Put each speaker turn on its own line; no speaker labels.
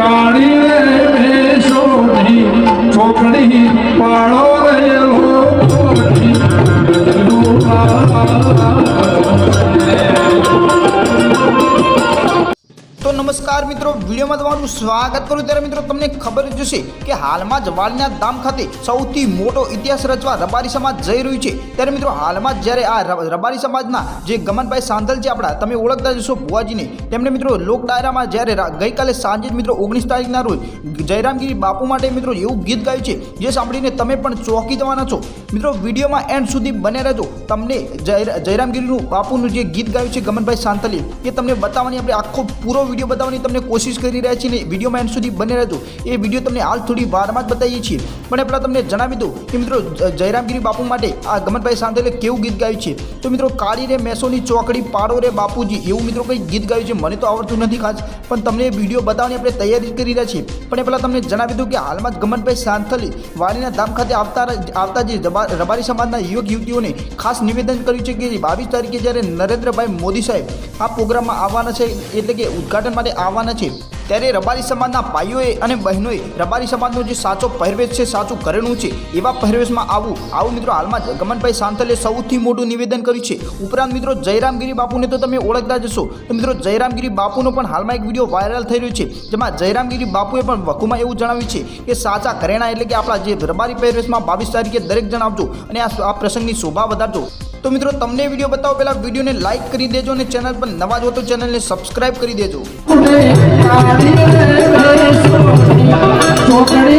કાળી મેશોની છોકરી પાળો ગયેલો
तो नमस्कार मित्रों, वीडियो में तमाરું स्वागत करूँ। त्यारे मित्रों तमने खबर ज हशे कि हालमां ज वालिया धाम खाते सौथी मोटो इतिहास रचवा रबारी समाज जई रह्युं छे। त्यारे मित्रों हालमां ज्यारे आ रबारी समाजना जे गमनभाई सांधल छे आपड़ा तमे ओळखता जशो बुवाजीने, तेमणे मित्रों लोक डायरामां ज्यारे गईकाले सांजे मित्रों 19 तारीखना रोज जयरामगिरी बापू माटे मित्रों एवुं गीत गायुं छे जे सांभळीने तमे पण ચોંકી जवाना छो। मित्रों विडियोमां एंड सुधी बने रहेजो। तमने जयरामगिरी बापूनुं जे गीत गायुं छे गमनभाई सांधले ए तमने बताववानी आपणे आखो पूरो वीडियो बतावવાની તમને કોશિશ કરી રહ્યા છીએ ને વિડીયોમાં એન્ડ સુધી બને રહેજો। એ વિડીયો તમને હાલ થોડી વારમાં જ બતાવીએ છીએ, પણ પહેલાં તમને જણાવી દઉં કે મિત્રો જયરામગીરી બાપુ માટે આ ગમનભાઈ સાંધલે કેવું ગીત ગાયું છે। તો મિત્રો કાળી રે મેસોની ચોકડી પાડો રે બાપુજી એવું મિત્રો કંઈ ગીત ગાયું છે, મને તો આવડતું નથી ખાસ, પણ તમને એ વિડીયો બતાવવાની આપણે તૈયારી કરી રહ્યા છીએ। પણ એ પહેલાં તમને જણાવી દઉં કે હાલમાં જ ગમનભાઈ સાંધલે વાલીના ધામ ખાતે આવતા જે રબારી સમાજના યુવક યુવતીઓને ખાસ નિવેદન કર્યું છે કે 22 તારીખે જ્યારે નરેન્દ્રભાઈ મોદી સાહેબ આ પ્રોગ્રામમાં આવવાના છે, એટલે કે ઉદ્ઘાટન માટે આવવાના છે, ત્યારે રબારી સમાજના ભાઈઓએ અને બહેનોએ રબારી સમાજનો જે સાચો પહેરવેશ છે, સાચું ઘરેણું છે, એવા પહેરવેશમાં આવું મિત્રો હાલમાં જ ગમનભાઈ સાંધલે સૌથી મોટું નિવેદન કર્યું છે। ઉપરાંત મિત્રો જયરામગીરી બાપુને તો તમે ઓળખતા જ હશો, તો મિત્રો જયરામગીરી બાપુનો પણ હાલમાં એક વિડીયો વાયરલ થઈ રહ્યો છે, જેમાં જયરામગીરી બાપુએ પણ વકુમાં એવું જણાવ્યું છે કે સાચા ઘરેણા એટલે કે આપણા જે રબારી પહેરવેશમાં 22 તારીખે દરેક જણ આવજો અને આ પ્રસંગની શોભા વધારજો। तो मित्रों तमने वीडियो बताओ पहला वीडियो ने लाइक करी देजो ने चैनल पर नवा हो तो चैनल ने सब्सक्राइब करी देजो।
छोकड़ी